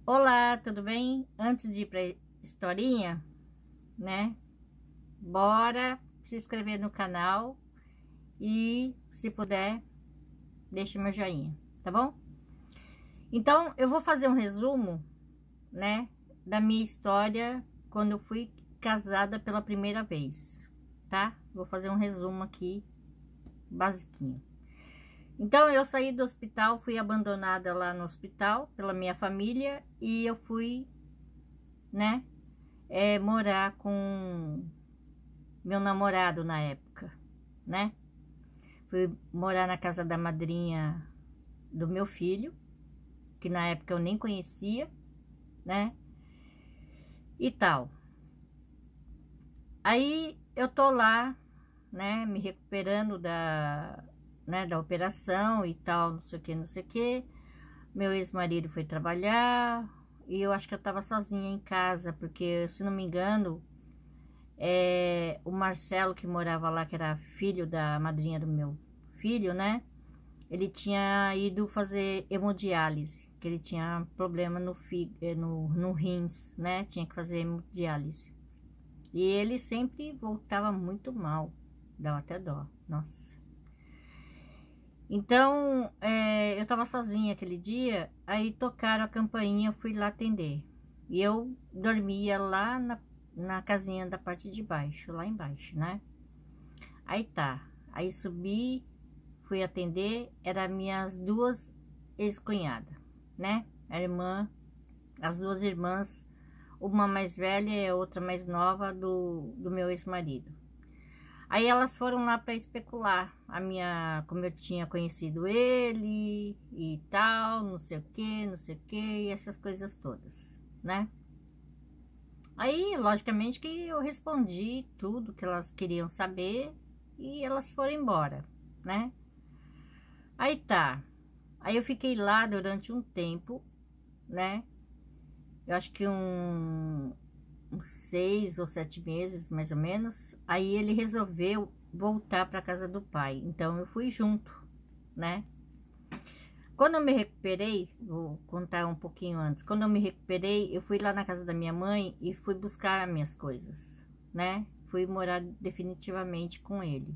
Olá, tudo bem? Antes de ir pra historinha, né? Bora se inscrever no canal e, se puder, deixe meu joinha, tá bom? Então, eu vou fazer um resumo, né, da minha história quando eu fui casada pela primeira vez, tá? Vou fazer um resumo aqui, basiquinho. Então, eu saí do hospital, fui abandonada lá no hospital pela minha família e eu fui, né, morar com meu namorado na época, né? Fui morar na casa da madrinha do meu filho, que na época eu nem conhecia, né? E tal. Aí eu tô lá, né, me recuperando da operação e tal, não sei o que, não sei o que. Meu ex-marido foi trabalhar e eu acho que eu tava sozinha em casa, porque, se não me engano, o Marcelo, que morava lá, que era filho da madrinha do meu filho, né? Ele tinha ido fazer hemodiálise, que ele tinha problema no rins, né? Tinha que fazer hemodiálise. E ele sempre voltava muito mal, dava até dó, nossa. Então, eu tava sozinha aquele dia, aí tocaram a campainha, eu fui lá atender. E eu dormia lá na casinha da parte de baixo, lá embaixo, né? Aí tá, aí subi, fui atender, eram minhas duas ex-cunhadas, né? A irmã, as duas irmãs, uma mais velha e a outra mais nova do meu ex-marido. Aí elas foram lá para especular como eu tinha conhecido ele e tal, não sei o que, não sei o que, e essas coisas todas, né? Aí, logicamente que eu respondi tudo que elas queriam saber e elas foram embora, né? Aí tá. Aí eu fiquei lá durante um tempo, né? Eu acho que uns 6 ou 7 meses, mais ou menos. Aí ele resolveu voltar para casa do pai. Então eu fui junto, né? Quando eu me recuperei, vou contar um pouquinho antes. Quando eu me recuperei, eu fui lá na casa da minha mãe e fui buscar minhas coisas, né? Fui morar definitivamente com ele.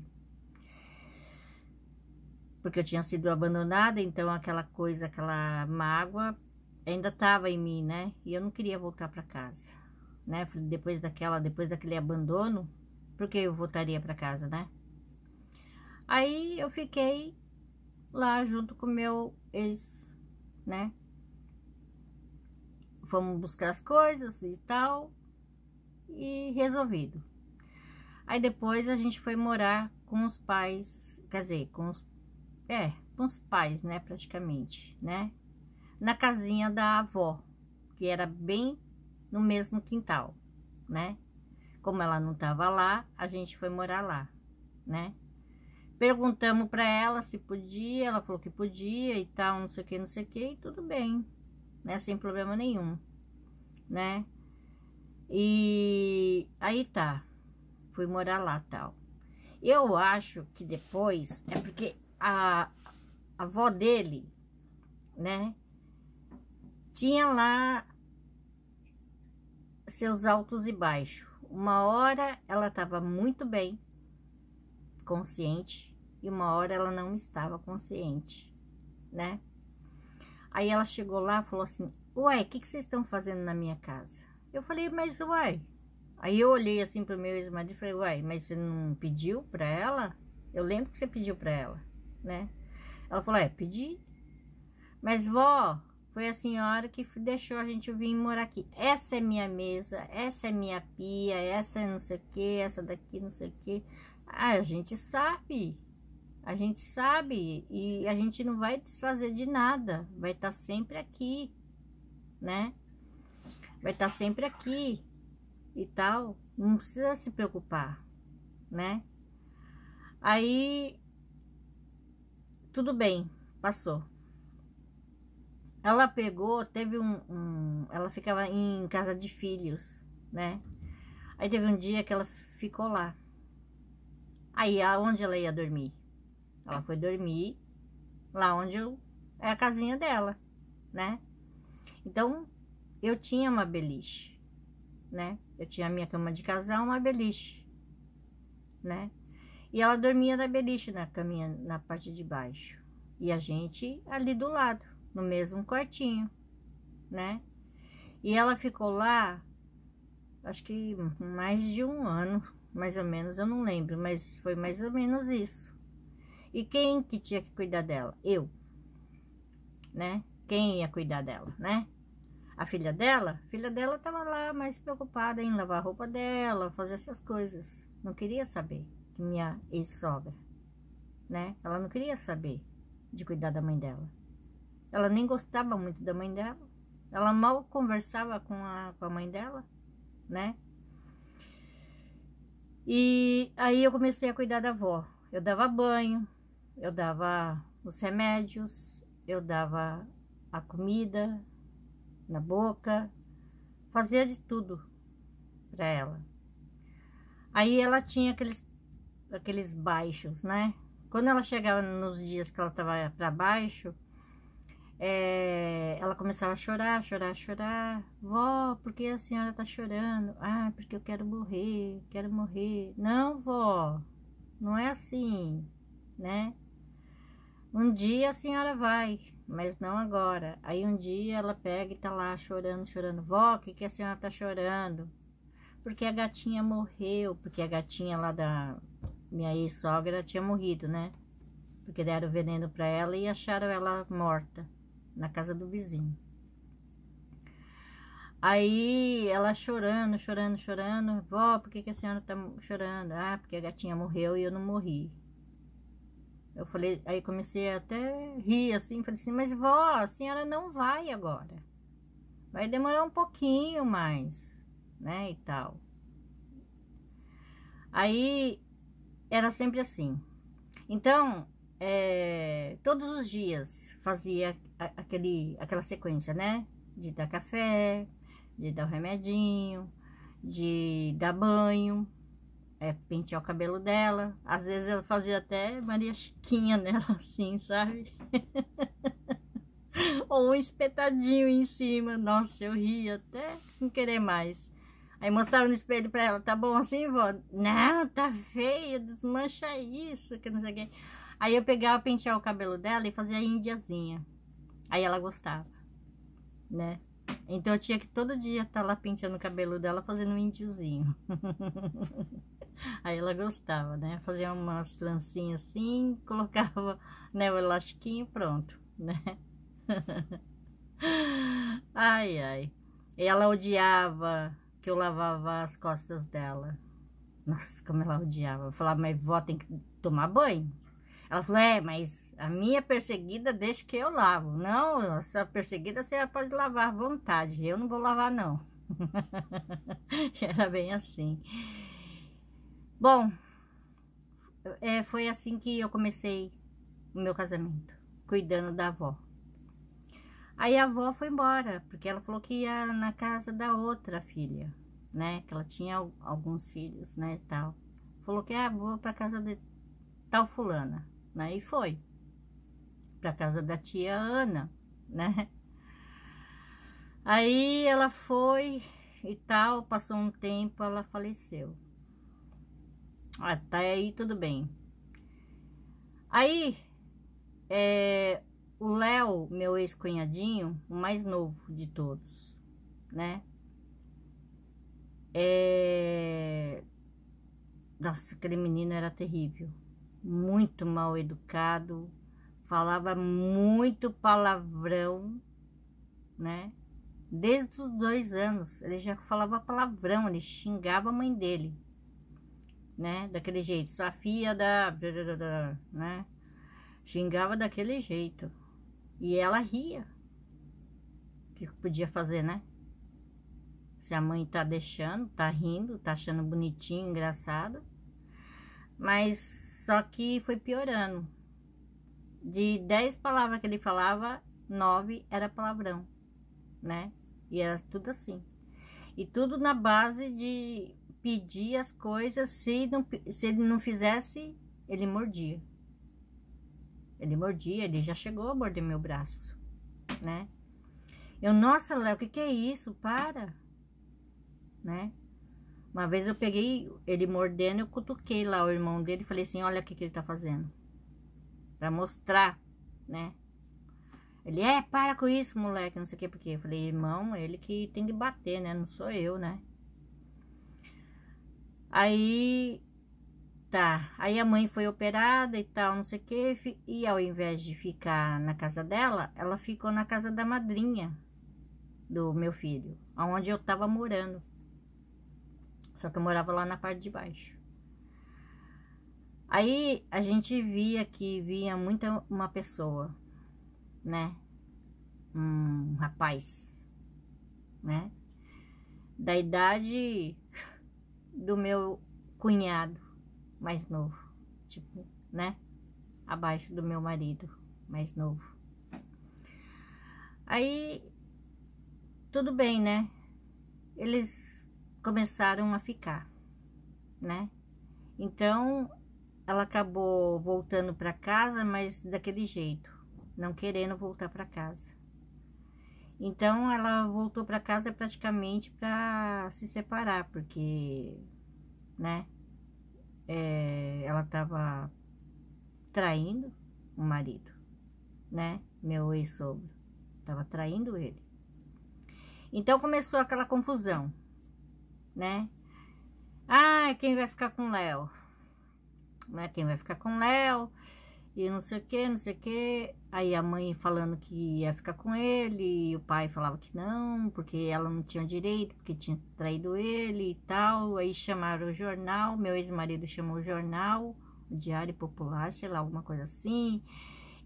Porque eu tinha sido abandonada, então aquela coisa, aquela mágoa ainda estava em mim, né? E eu não queria voltar para casa, né? Depois daquele abandono, por que eu voltaria para casa, né? Aí eu fiquei lá junto com meu ex, né? Fomos buscar as coisas e tal, e resolvido. Aí depois a gente foi morar com os pais, quer dizer, com os pais, né, praticamente, né? Na casinha da avó, que era bem no mesmo quintal, né? Como ela não estava lá, a gente foi morar lá, né? Perguntamos para ela se podia, ela falou que podia e tal, não sei o que, não sei o que, e tudo bem, né? Sem problema nenhum, né? E aí tá, fui morar lá, tal. Eu acho que depois, é porque a avó dele, né, tinha lá seus altos e baixos. Uma hora ela estava muito bem, consciente, e uma hora ela não estava consciente, né? Aí ela chegou lá e falou assim: uai, o que vocês estão fazendo na minha casa? Eu falei: mas uai. Aí eu olhei assim pro meu ex-marido e falei: uai, mas você não pediu pra ela? Eu lembro que você pediu pra ela, né? Ela falou: pedi. Mas vó, foi a senhora que deixou a gente vir morar aqui. Essa é minha mesa, essa é minha pia, essa é não sei o que, essa daqui não sei o que. Ah, a gente sabe e a gente não vai desfazer de nada, vai estar sempre aqui, né? Vai estar sempre aqui e tal, não precisa se preocupar, né? Aí, tudo bem, passou. Ela pegou, teve ela ficava em casa de filhos, né? Aí teve um dia que ela ficou lá. Aí, aonde ela ia dormir? Ela foi dormir lá onde é a casinha dela, né? Então, eu tinha uma beliche, né? Eu tinha a minha cama de casal, uma beliche, né? E ela dormia na beliche, na caminha, na parte de baixo. E a gente ali do lado, no mesmo quartinho, né? E ela ficou lá, acho que mais de um ano, mais ou menos, eu não lembro, mas foi mais ou menos isso. E quem que tinha que cuidar dela? Eu, né? Quem ia cuidar dela, né? A filha dela estava lá mais preocupada em lavar a roupa dela, fazer essas coisas. Não queria saber que minha ex-sogra, né? Ela não queria saber de cuidar da mãe dela. Ela nem gostava muito da mãe dela. Ela mal conversava com a mãe dela, né? E aí eu comecei a cuidar da avó. Eu dava banho, eu dava os remédios, eu dava a comida na boca, fazia de tudo para ela. Aí ela tinha aqueles baixos, né? Quando ela chegava nos dias que ela estava para baixo, ela começava a chorar, chorar, chorar. Vó, por que a senhora tá chorando? Ah, porque eu quero morrer, quero morrer. Não, vó, não é assim, né? Um dia a senhora vai, mas não agora. Aí um dia ela pega e tá lá chorando, chorando. Vó, o que que a senhora tá chorando? Porque a gatinha morreu, porque a gatinha lá da minha ex-sogra tinha morrido, né? Porque deram veneno pra ela e acharam ela morta na casa do vizinho. Aí ela chorando, chorando, chorando. Vó, por que que a senhora tá chorando? Ah, porque a gatinha morreu e eu não morri. Eu falei, aí comecei a até rir assim, falei assim, mas vó, a senhora não vai agora. Vai demorar um pouquinho mais, né, e tal. Aí era sempre assim. Então, todos os dias fazia aquela sequência, né? De dar café, de dar o remedinho, de dar banho, pentear o cabelo dela. Às vezes eu fazia até Maria Chiquinha nela, assim, sabe? Ou um espetadinho em cima. Nossa, eu ria até não querer mais. Aí mostrava no espelho pra ela, tá bom assim, vó? Não, tá feio, desmancha isso, que não sei o quê. Aí eu pegava, pentear o cabelo dela e fazia indiazinha. Aí ela gostava, né? Então eu tinha que todo dia estar lá penteando o cabelo dela, fazendo um índiozinho. Aí ela gostava, né? Fazia umas trancinhas assim, colocava, né, o elastiquinho, pronto, né? Ai, ai. E ela odiava que eu lavava as costas dela. Nossa, como ela odiava. Eu falava, mas vó, tem que tomar banho. Ela falou, mas a minha perseguida deixa que eu lavo. Não, essa perseguida você pode lavar à vontade. Eu não vou lavar, não. Era bem assim. Bom, foi assim que eu comecei o meu casamento, cuidando da avó. Aí a avó foi embora, porque ela falou que ia na casa da outra filha, né? Que ela tinha alguns filhos, né, e tal. Falou que, vou pra casa de tal fulana, né? E foi pra casa da tia Ana, né? Aí ela foi e tal, passou um tempo, ela faleceu. Até aí tudo bem. Aí, o Léo, meu ex-cunhadinho, o mais novo de todos, né? Nossa, aquele menino era terrível. Muito mal educado. Falava muito palavrão, né? Desde os 2 anos, ele já falava palavrão. Ele xingava a mãe dele, né? Daquele jeito. Sua filha né? Xingava daquele jeito. E ela ria. O que podia fazer, né? Se a mãe tá deixando, tá rindo, tá achando bonitinho, engraçado. Mas só que foi piorando. De 10 palavras que ele falava, 9 era palavrão, né? E era tudo assim. E tudo na base de pedir as coisas. Se ele não fizesse, ele mordia. Ele mordia, ele já chegou a morder meu braço, né? Eu, nossa, Léo, o que que é isso? Para, né? Uma vez eu peguei ele mordendo, eu cutuquei lá o irmão dele e falei assim, olha o que que ele tá fazendo. Pra mostrar, né? Ele, para com isso, moleque, não sei o que, porque eu falei, irmão, ele que tem que bater, né? Não sou eu, né? Aí, tá. Aí a mãe foi operada e tal, não sei o que, e ao invés de ficar na casa dela, ela ficou na casa da madrinha do meu filho, onde eu tava morando. Só que eu morava lá na parte de baixo. Aí a gente via que vinha muita uma pessoa, né? Um rapaz, né? Da idade do meu cunhado mais novo, tipo, né? Abaixo do meu marido mais novo. Aí, tudo bem, né? Eles começaram a ficar, né? Então, ela acabou voltando para casa, mas daquele jeito, não querendo voltar para casa. Então, ela voltou para casa praticamente para se separar, porque, né? Ela tava traindo o marido, né? Meu ex-sogro tava traindo ele. Então começou aquela confusão, né? Ah, quem vai ficar com o Léo? Né? Quem vai ficar com o Léo? E não sei o que, não sei o que. Aí a mãe falando que ia ficar com ele, e o pai falava que não, porque ela não tinha direito, porque tinha traído ele e tal. Aí chamaram o jornal, meu ex-marido chamou o jornal, o Diário Popular, sei lá, alguma coisa assim.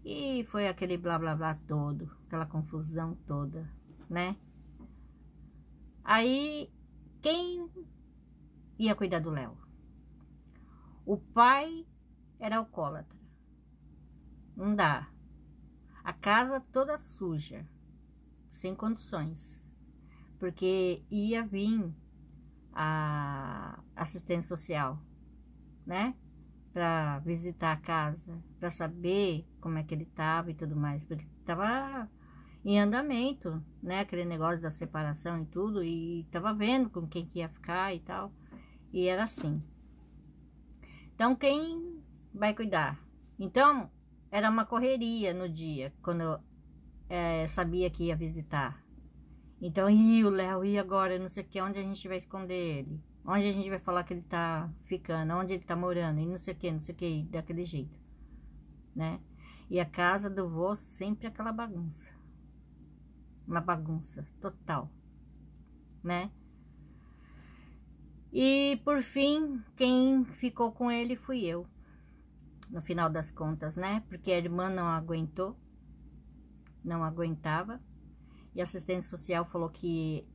E foi aquele blá blá blá todo, aquela confusão toda, né? Aí, quem ia cuidar do Léo? O pai era alcoólatra. Não dá. A casa toda suja, sem condições. Porque ia vir a assistente social, né? Pra visitar a casa, pra saber como é que ele tava e tudo mais. Porque tava em andamento, né? Aquele negócio da separação e tudo. E tava vendo com quem que ia ficar e tal. E era assim. Então, quem vai cuidar? Então, era uma correria no dia, quando eu sabia que ia visitar. Então, o Léo, e agora? Não sei o que, onde a gente vai esconder ele? Onde a gente vai falar que ele tá ficando? Onde ele tá morando? E não sei o que, daquele jeito, né? E a casa do vô sempre aquela bagunça. Uma bagunça total, né? E por fim, quem ficou com ele fui eu, no final das contas, né? Porque a irmã não aguentou, não aguentava. E a assistente social falou que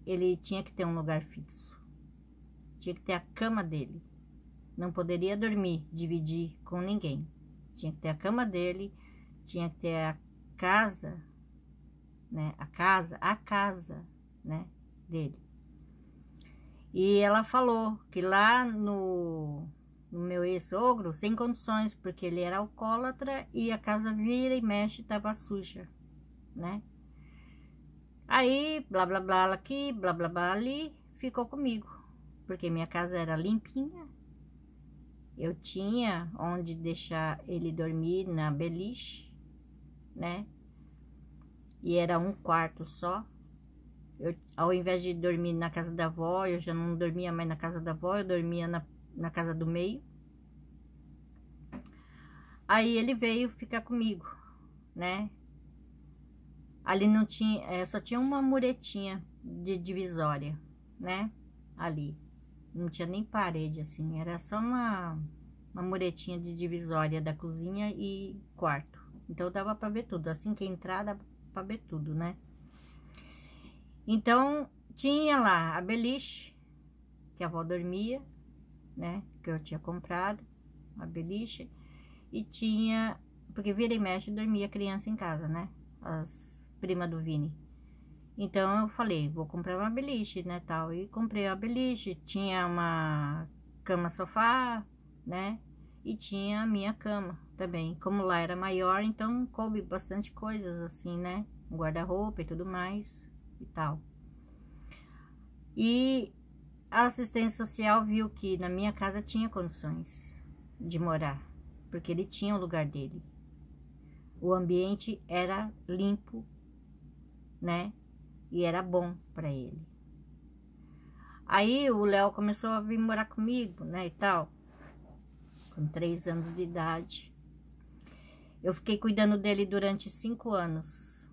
ele tinha que ter um lugar fixo. Tinha que ter a cama dele. Não poderia dormir, dividir com ninguém. Tinha que ter a cama dele, tinha que ter a casa, né? A casa, né? Dele. E ela falou que lá no meu ex-sogro, sem condições, porque ele era alcoólatra e a casa vira e mexe, estava suja, né? Aí, blá blá blá aqui, blá blá blá ali, ficou comigo, porque minha casa era limpinha, eu tinha onde deixar ele dormir na beliche, né? E era um quarto só. Ao invés de dormir na casa da avó, eu já não dormia mais na casa da avó, eu dormia na casa do meio. Aí ele veio ficar comigo, né? Ali não tinha, só tinha uma muretinha de divisória, né? Ali. Não tinha nem parede, assim, era só uma muretinha de divisória da cozinha e quarto. Então dava pra ver tudo, assim que entrar dava pra ver tudo, né? Então, tinha lá a beliche, que a avó dormia, né? Que eu tinha comprado, a beliche. E tinha, porque vira e mexe dormia criança em casa, né? As primas do Vini. Então, eu falei, vou comprar uma beliche, né, tal. E comprei a beliche, tinha uma cama sofá, né? E tinha a minha cama também. Como lá era maior, então coube bastante coisas, assim, né? um guarda-roupa e tudo mais e tal. E a assistência social viu que na minha casa tinha condições de morar, porque ele tinha o lugar dele. O ambiente era limpo, né? E era bom para ele. Aí o Léo começou a vir morar comigo, né, e tal. Com 3 anos de idade. Eu fiquei cuidando dele durante 5 anos.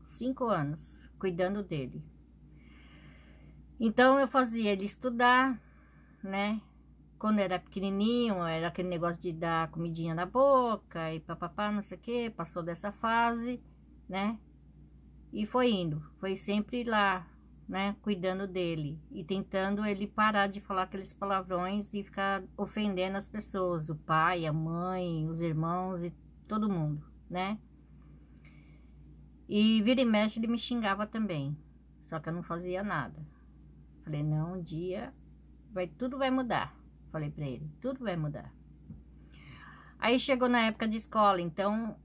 5 anos, cuidando dele. Então eu fazia ele estudar, né? Quando era pequenininho, era aquele negócio de dar comidinha na boca e papapá, não sei o que. Passou dessa fase, né? E foi indo, foi sempre lá, né? Cuidando dele e tentando ele parar de falar aqueles palavrões e ficar ofendendo as pessoas, o pai, a mãe, os irmãos e todo mundo, né? E vira e mexe ele me xingava também, só que eu não fazia nada. Falei, não, um dia tudo vai mudar. Falei pra ele, tudo vai mudar. Aí chegou na época de escola, então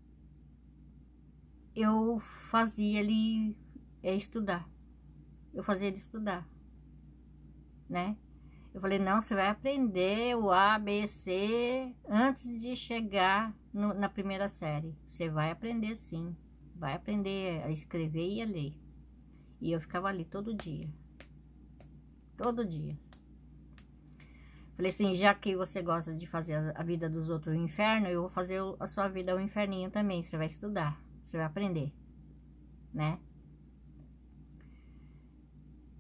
eu fazia ele estudar. Eu fazia ele estudar, né? Eu falei, não, você vai aprender o A, B, C antes de chegar na primeira série. Você vai aprender sim. Vai aprender a escrever e a ler. E eu ficava ali todo dia. Todo dia. Falei assim, já que você gosta de fazer a vida dos outros um inferno, eu vou fazer a sua vida um inferninho também. Você vai estudar, você vai aprender, né?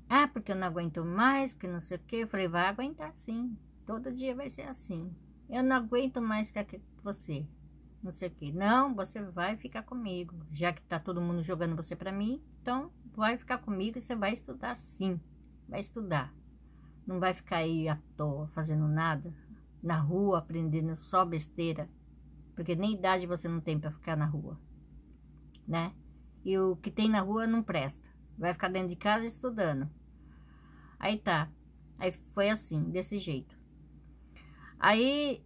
Ah, porque eu não aguento mais, que não sei o que. Eu falei, vai aguentar sim. Todo dia vai ser assim. Eu não aguento mais que você. Não sei o que. Não, você vai ficar comigo. Já que tá todo mundo jogando você pra mim, então vai ficar comigo e você vai estudar sim. Vai estudar. Não vai ficar aí à toa, fazendo nada. Na rua, aprendendo só besteira. Porque nem idade você não tem pra ficar na rua. Né? E o que tem na rua não presta. Vai ficar dentro de casa estudando. Aí tá. Aí foi assim, desse jeito. Aí,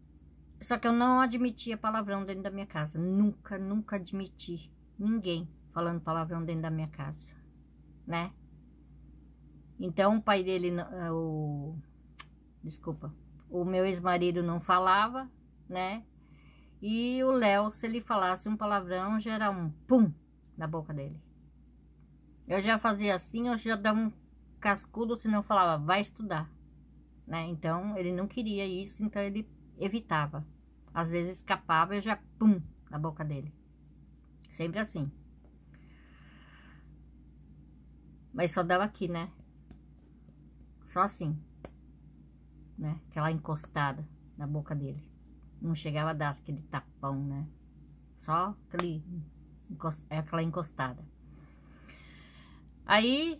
só que eu não admitia palavrão dentro da minha casa. Nunca, nunca admiti ninguém falando palavrão dentro da minha casa, né? Então o pai dele, desculpa, o meu ex-marido não falava, né? E o Léo, se ele falasse um palavrão, já era um pum na boca dele. Eu já fazia assim, eu já dava um cascudo, senão eu falava, vai estudar, né? Então, ele não queria isso, então ele evitava. Às vezes escapava, eu já, pum, na boca dele. Sempre assim. Mas só dava aqui, né? Só assim, né? Aquela encostada na boca dele. Não chegava a dar aquele tapão, né? Só aquela encostada. Aí,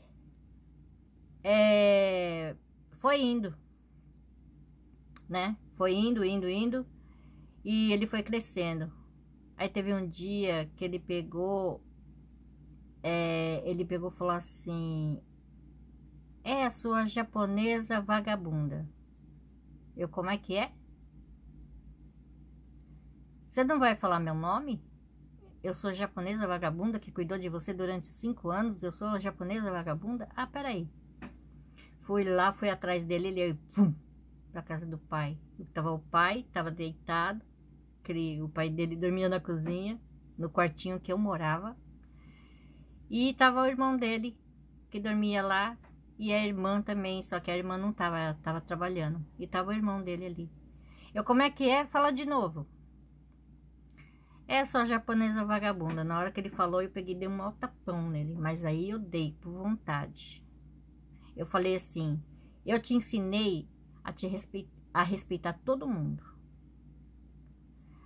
foi indo, né? Foi indo. E ele foi crescendo. Aí teve um dia que ele pegou e falou assim, a sua japonesa vagabunda. Eu, como é que é? Você não vai falar meu nome? Eu sou japonesa vagabunda que cuidou de você durante 5 anos. Eu sou a japonesa vagabunda? Ah, peraí. Fui lá, fui atrás dele, ele pum, pra casa do pai. Tava o pai, tava deitado. O pai dele dormia na cozinha, no quartinho que eu morava. E tava o irmão dele, que dormia lá. E a irmã também, só que a irmã não tava, ela tava trabalhando. E tava o irmão dele ali. Eu, como é que é? Fala de novo. É só japonesa vagabunda. Na hora que ele falou, eu peguei e dei um maior tapão nele. Mas aí eu dei, por vontade. Eu falei assim, eu te ensinei a respeitar todo mundo.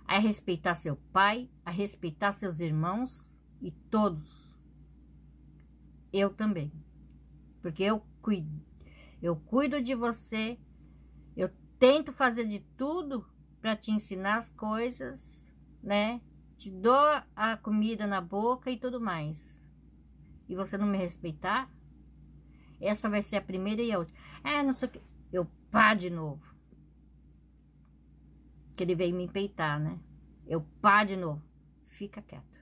A respeitar seu pai, a respeitar seus irmãos e todos. Eu também. Porque eu cuido de você. Eu tento fazer de tudo para te ensinar as coisas, né? Te dou a comida na boca e tudo mais. E você não me respeitar? Essa vai ser a primeira e a última. Não sei o que. Eu pá de novo. Que ele veio me empeitar, né? Eu pá de novo. Fica quieto.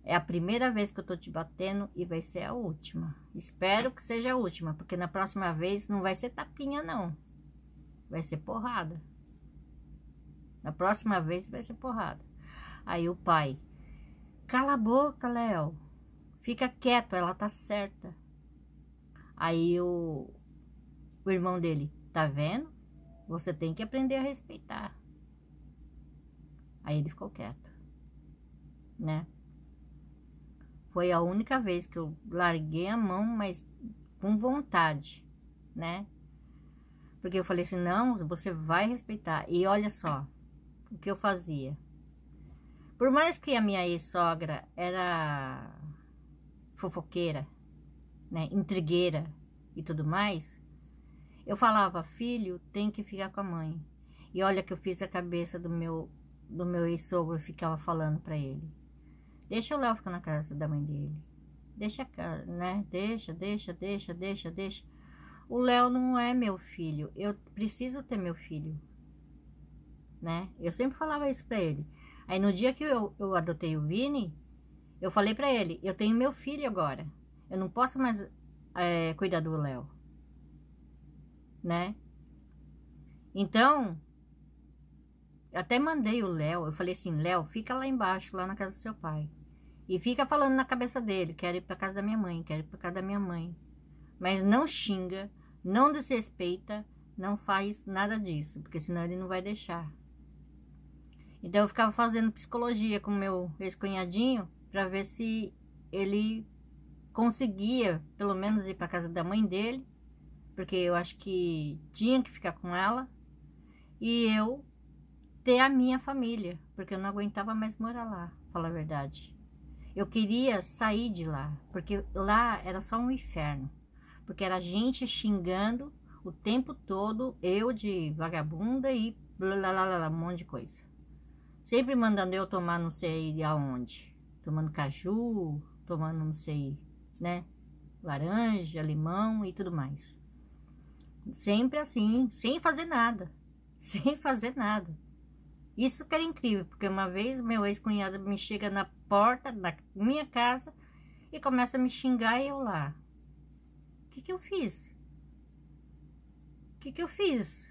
É a primeira vez que eu tô te batendo e vai ser a última. Espero que seja a última, porque na próxima vez não vai ser tapinha, não. Vai ser porrada. Na próxima vez vai ser porrada. Aí o pai, cala a boca, Léo. Fica quieto, ela tá certa. Aí o irmão dele, tá vendo? Você tem que aprender a respeitar. Aí ele ficou quieto, né? Foi a única vez que eu larguei a mão, mas com vontade, né? Porque eu falei assim, não, você vai respeitar. E olha só o que eu fazia. Por mais que a minha ex-sogra era fofoqueira, né, intrigueira e tudo mais, eu falava, filho, tem que ficar com a mãe. E olha que eu fiz a cabeça do meu ex-sogro, ficava falando pra ele, deixa o Léo ficar na casa da mãe dele, deixa, né, deixa. O Léo não é meu filho, eu preciso ter meu filho, né? Eu sempre falava isso pra ele. Aí no dia que eu adotei o Vini, eu falei pra ele, eu tenho meu filho agora, eu não posso mais cuidar do Léo, né? Então, eu até mandei o Léo, eu falei assim, Léo, fica lá embaixo, lá na casa do seu pai. E fica falando na cabeça dele, quero ir pra casa da minha mãe, quero ir pra casa da minha mãe. Mas não xinga, não desrespeita, não faz nada disso, porque senão ele não vai deixar. Então eu ficava fazendo psicologia com meu ex-cunhadinho para ver se ele conseguia, pelo menos, ir para casa da mãe dele, porque eu acho que tinha que ficar com ela, e eu ter a minha família, porque eu não aguentava mais morar lá, falar a verdade. Eu queria sair de lá, porque lá era só um inferno, porque era gente xingando o tempo todo, eu de vagabunda e blá, blá, blá, blá, um monte de coisa. Sempre mandando eu tomar não sei aonde. Tomando caju, tomando não sei, né? Laranja, limão e tudo mais. Sempre assim, sem fazer nada. Sem fazer nada. Isso que era incrível, porque uma vez meu ex-cunhado me chega na porta da minha casa e começa a me xingar e eu lá. O que que eu fiz? O que que eu fiz?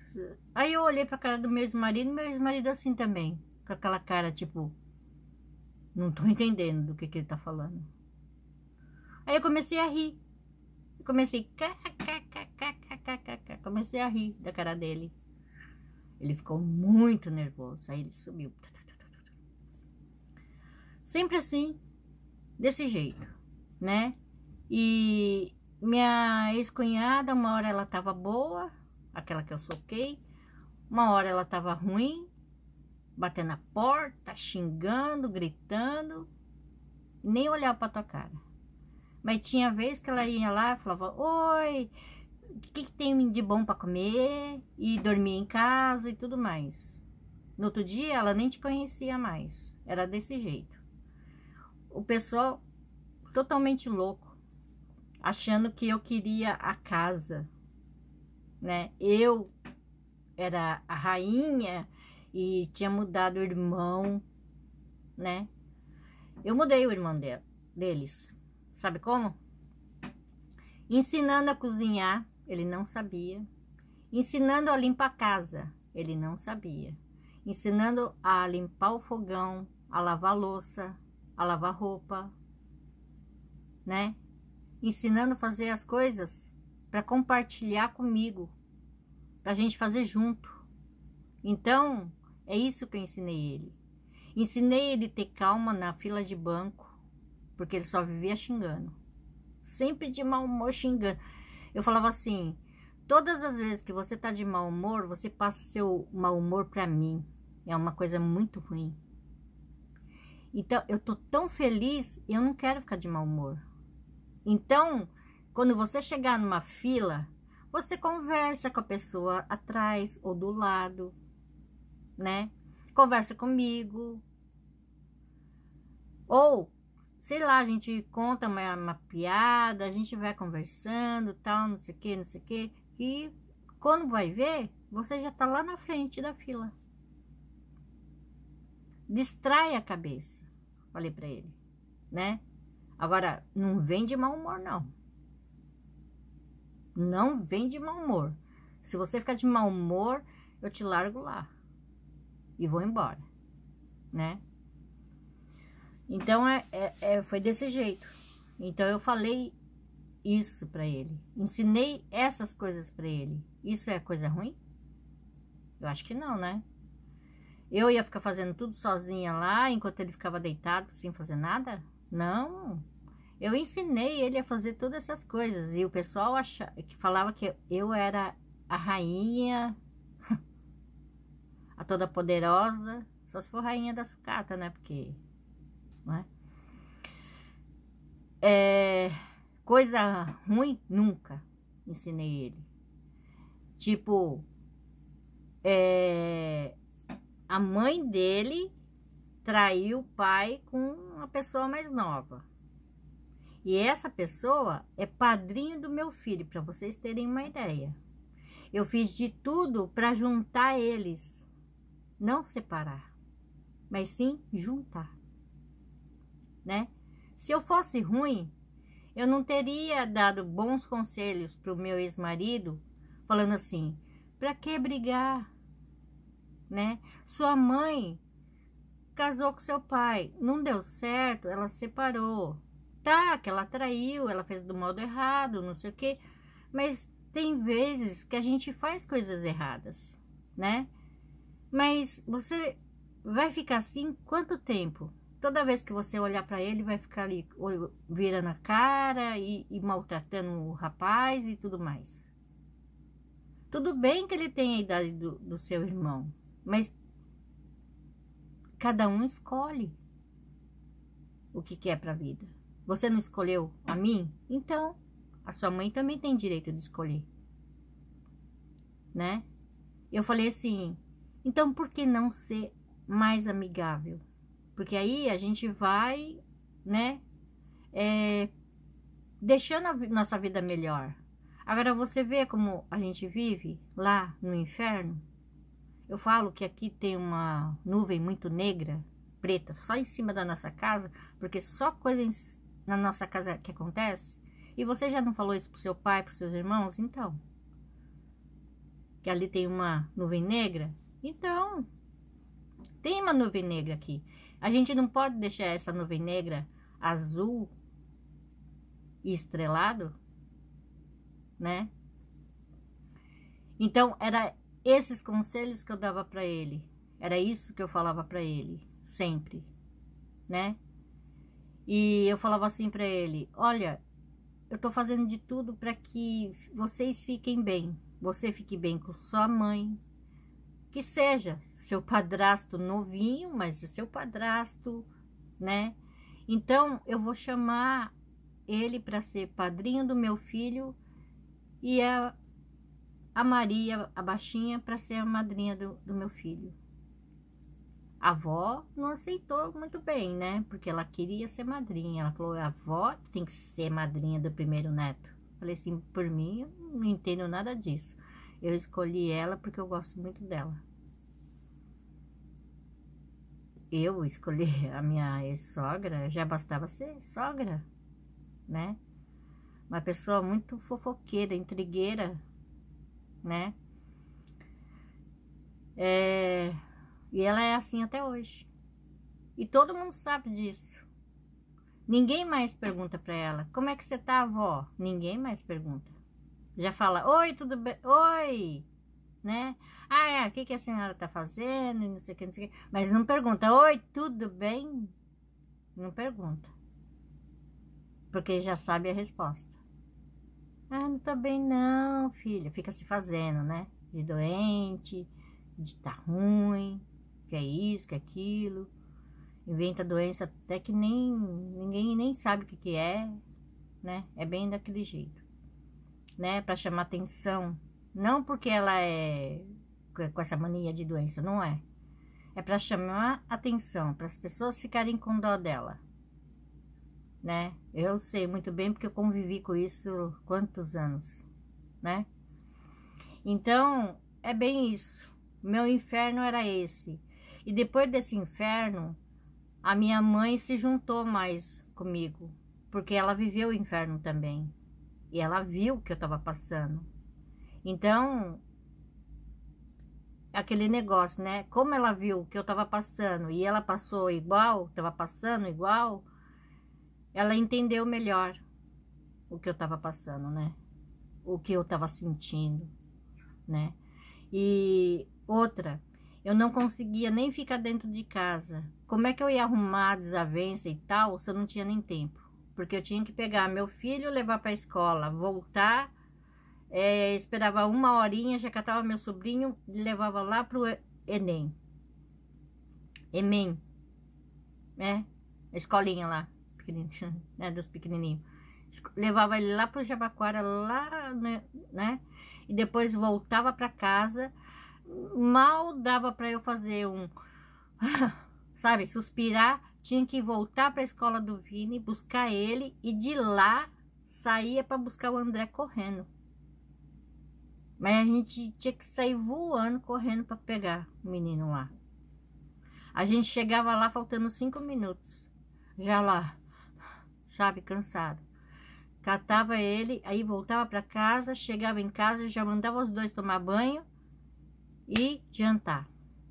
Aí eu olhei pra cara do meu ex-marido e meu ex-marido assim também. Com aquela cara, tipo, não tô entendendo do que ele tá falando. Aí eu comecei a rir. Eu comecei, comecei a rir da cara dele. Ele ficou muito nervoso. Aí ele subiu. Sempre assim, desse jeito, né? E minha ex-cunhada, uma hora ela tava boa, aquela que eu soquei. Uma hora ela tava ruim. Batendo na porta, xingando, gritando, nem olhava pra tua cara. Mas tinha vez que ela ia lá e falava, oi, o que tem de bom pra comer? E dormia em casa e tudo mais. No outro dia ela nem te conhecia mais, era desse jeito. O pessoal totalmente louco, achando que eu queria a casa, né? Eu era a rainha e tinha mudado o irmão, né? Eu mudei o irmão deles. Sabe como? Ensinando a cozinhar, ele não sabia. Ensinando a limpar a casa, ele não sabia. Ensinando a limpar o fogão, a lavar a louça, a lavar roupa, né? Ensinando a fazer as coisas para compartilhar comigo, pra gente fazer junto. Então, é isso que eu ensinei ele. Ensinei ele a ter calma na fila de banco, porque ele só vivia xingando. Sempre de mau humor xingando. Eu falava assim, todas as vezes que você tá de mau humor, você passa seu mau humor pra mim. É uma coisa muito ruim. Então, eu tô tão feliz, eu não quero ficar de mau humor. Então, quando você chegar numa fila, você conversa com a pessoa atrás ou do lado, né? Conversa comigo. Ou, sei lá, a gente conta uma piada, a gente vai conversando, tal, não sei o que, não sei o que. E quando vai ver, você já tá lá na frente da fila. Distrai a cabeça, falei pra ele, né? Agora, não vem de mau humor, não. Não vem de mau humor. Se você ficar de mau humor, eu te largo lá e vou embora, né? Então, foi desse jeito. Então, eu falei isso pra ele. Ensinei essas coisas pra ele. Isso é coisa ruim? Eu acho que não, né? Eu ia ficar fazendo tudo sozinha lá, enquanto ele ficava deitado, sem fazer nada? Não. Eu ensinei ele a fazer todas essas coisas. E o pessoal que falava que eu era a rainha, a toda poderosa. Só se for rainha da sucata, né? Porque... não é? Coisa ruim, nunca ensinei ele. Tipo, a mãe dele traiu o pai com uma pessoa mais nova. E essa pessoa é padrinho do meu filho, para vocês terem uma ideia. Eu fiz de tudo para juntar eles, não separar, mas sim juntar, né? Se eu fosse ruim, eu não teria dado bons conselhos para o meu ex-marido, falando assim, para que brigar, né? Sua mãe casou com seu pai, não deu certo, ela separou. Tá, que ela traiu, ela fez do modo errado, não sei o quê. Mas tem vezes que a gente faz coisas erradas, né? Mas você vai ficar assim quanto tempo? Toda vez que você olhar para ele, vai ficar ali virando a cara e maltratando o rapaz e tudo mais. Tudo bem que ele tem a idade do seu irmão, mas cada um escolhe o que quer para a vida. Você não escolheu a mim? Então, a sua mãe também tem direito de escolher, né? Eu falei assim, então por que não ser mais amigável? Porque aí a gente vai, né, deixando a nossa vida melhor. Agora você vê como a gente vive lá no inferno? Eu falo que aqui tem uma nuvem muito negra, preta, só em cima da nossa casa, porque só coisas na nossa casa que acontece. E você já não falou isso pro seu pai, pros seus irmãos? Então, que ali tem uma nuvem negra? Então, tem uma nuvem negra aqui. A gente não pode deixar essa nuvem negra azul e estrelado, né? Então, era esses conselhos que eu dava para ele. Era isso que eu falava para ele, sempre, né? E eu falava assim para ele, olha, eu tô fazendo de tudo para que vocês fiquem bem. Você fique bem com sua mãe, que seja seu padrasto novinho, mas é seu padrasto, né? Então, eu vou chamar ele para ser padrinho do meu filho e a Maria, a baixinha, para ser a madrinha do meu filho. A avó não aceitou muito bem, né? Porque ela queria ser madrinha. Ela falou, a avó tem que ser madrinha do primeiro neto. Falei assim, por mim, eu não entendo nada disso. Eu escolhi ela porque eu gosto muito dela. Eu escolhi a minha ex-sogra, já bastava ser sogra, né? Uma pessoa muito fofoqueira, intrigueira, né? E ela é assim até hoje. E todo mundo sabe disso. Ninguém mais pergunta pra ela, como é que você tá, avó? Ninguém mais pergunta. Já fala, oi, tudo bem? Oi, né? Ah, o que a senhora tá fazendo? Não sei o que, não sei o que. Mas não pergunta, oi, tudo bem? Não pergunta. Porque já sabe a resposta. Ah, não tá bem não, filha. Fica se fazendo, né? De doente, de tá ruim, que é isso, que é aquilo. Inventa doença até que ninguém nem sabe o que é, né? É bem daquele jeito, né? Pra chamar atenção. Não porque ela é com essa mania de doença, não é. É pra chamar atenção, para as pessoas ficarem com dó dela, né? Eu sei muito bem porque eu convivi com isso quantos anos, né? Então, é bem isso. Meu inferno era esse. E depois desse inferno, a minha mãe se juntou mais comigo, porque ela viveu o inferno também. E ela viu o que eu tava passando. Então, aquele negócio, né? Como ela viu o que eu tava passando e ela passou igual, tava passando igual, ela entendeu melhor o que eu tava passando, né? O que eu tava sentindo, né? E outra, eu não conseguia nem ficar dentro de casa. Como é que eu ia arrumar a desavença e tal, se eu não tinha nem tempo? Porque eu tinha que pegar meu filho, levar para a escola, voltar, esperava uma horinha, já catava meu sobrinho e levava lá pro Enem, né? A escolinha lá, pequenininho, né? Dos pequenininhos. Levava ele lá pro Jabaquara, lá, né? E depois voltava para casa. Mal dava para eu fazer sabe, suspirar. Tinha que voltar para a escola do Vini, buscar ele, e de lá saía para buscar o André correndo. Mas a gente tinha que sair voando, correndo para pegar o menino lá. A gente chegava lá faltando 5 minutos, já lá, sabe, cansado. Catava ele, aí voltava para casa, chegava em casa, já mandava os dois tomar banho e jantar.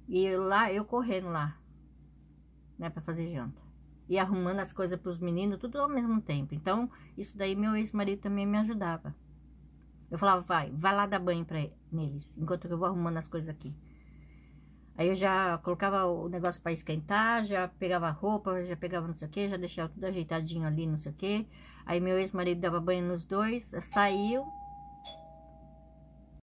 E eu correndo lá, né, para fazer janta. E arrumando as coisas para os meninos, tudo ao mesmo tempo. Então, isso daí meu ex-marido também me ajudava. Eu falava, vai lá dar banho neles, enquanto eu vou arrumando as coisas aqui. Aí eu já colocava o negócio para esquentar, já pegava a roupa, já pegava não sei o que, já deixava tudo ajeitadinho ali, não sei o que. Aí meu ex-marido dava banho nos dois, saiu,